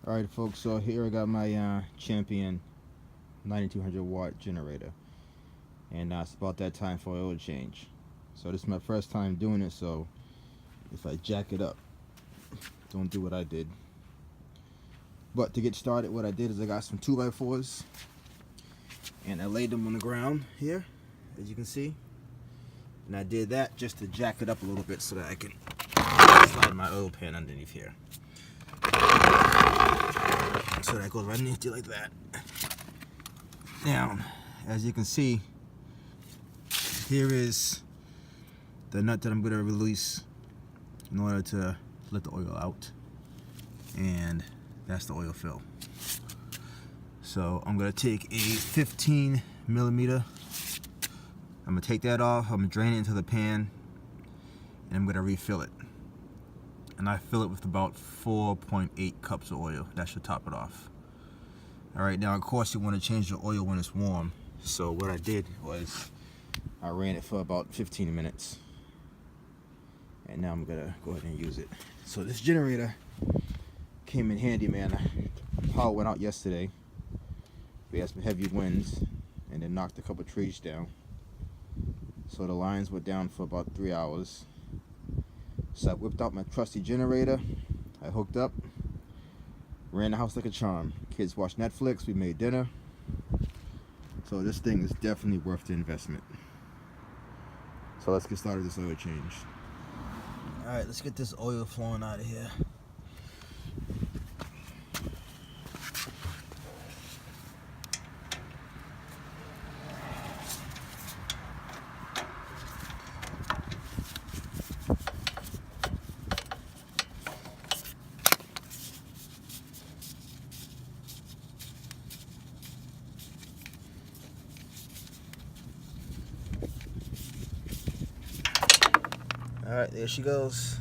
Alright folks, so here I got my Champion 9200 watt generator, and it's about that time for oil change. So this is my first time doing it, so if I jack it up, don't do what I did. But to get started, what I did is I got some 2x4s and I laid them on the ground here, as you can see. And I did that just to jack it up a little bit so that I can slide my oil pan underneath here. So that goes right underneath you like that. Now, as you can see, here is the nut that I'm going to release in order to let the oil out. And that's the oil fill. So I'm going to take a 15 millimeter. I'm going to take that off. I'm going to drain it into the pan. And I'm going to refill it. And I fill it with about 4.8 cups of oil. That should top it off. Alright, now of course you want to change the oil when it's warm. So what I did was I ran it for about 15 minutes. And now I'm going to go ahead and use it. So this generator came in handy, man. Power went out yesterday. We had some heavy winds and it knocked a couple trees down. So the lines were down for about 3 hours. So I whipped out my trusty generator. I hooked up, ran the house like a charm. Kids watched Netflix, we made dinner. So this thing is definitely worth the investment. So let's get started with this oil change. Alright, let's get this oil flowing out of here. Alright, there she goes.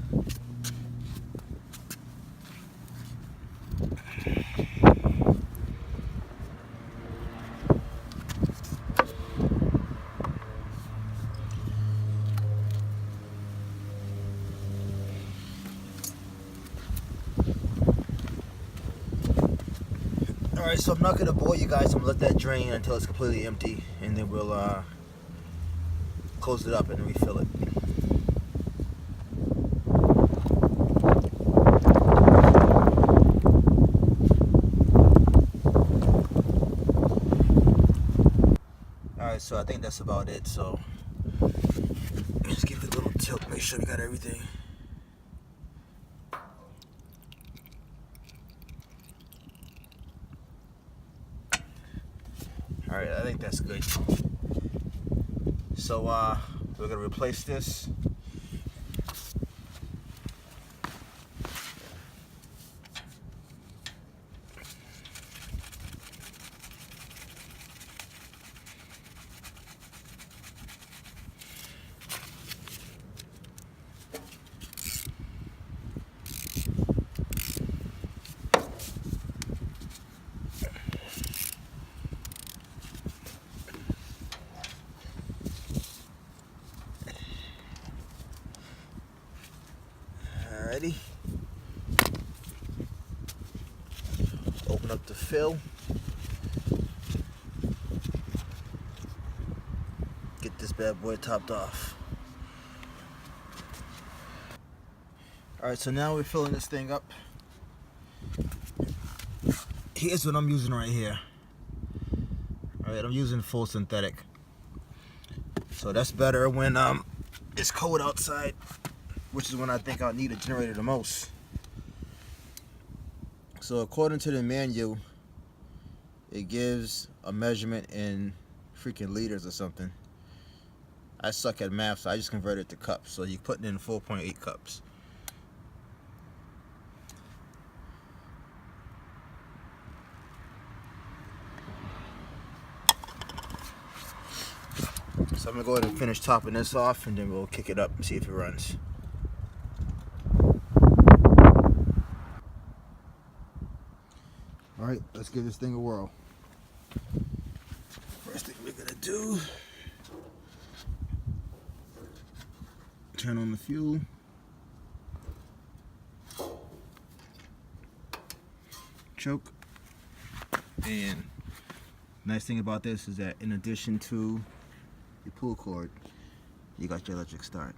Alright, so I'm not going to bore you guys. I'm going to let that drain until it's completely empty. And then we'll close it up and refill it. Alright, so I think that's about it. So just give it a little tilt, make sure we got everything. Alright, I think that's good. So we're gonna replace this. Alrighty. Open up the fill. Get this bad boy topped off. Alright, so now we're filling this thing up. Here's what I'm using right here. Alright, I'm using full synthetic. So that's better when it's cold outside, which is when I think I'll need a generator the most. So according to the manual, it gives a measurement in freaking liters or something. I suck at math, so I just converted it to cups. So you're putting in 4.8 cups. So I'm gonna go ahead and finish topping this off, and then we'll kick it up and see if it runs. All right, let's give this thing a whirl. First thing we're gonna do, turn on the fuel. choke. And nice thing about this is that in addition to your pull cord, you got your electric start.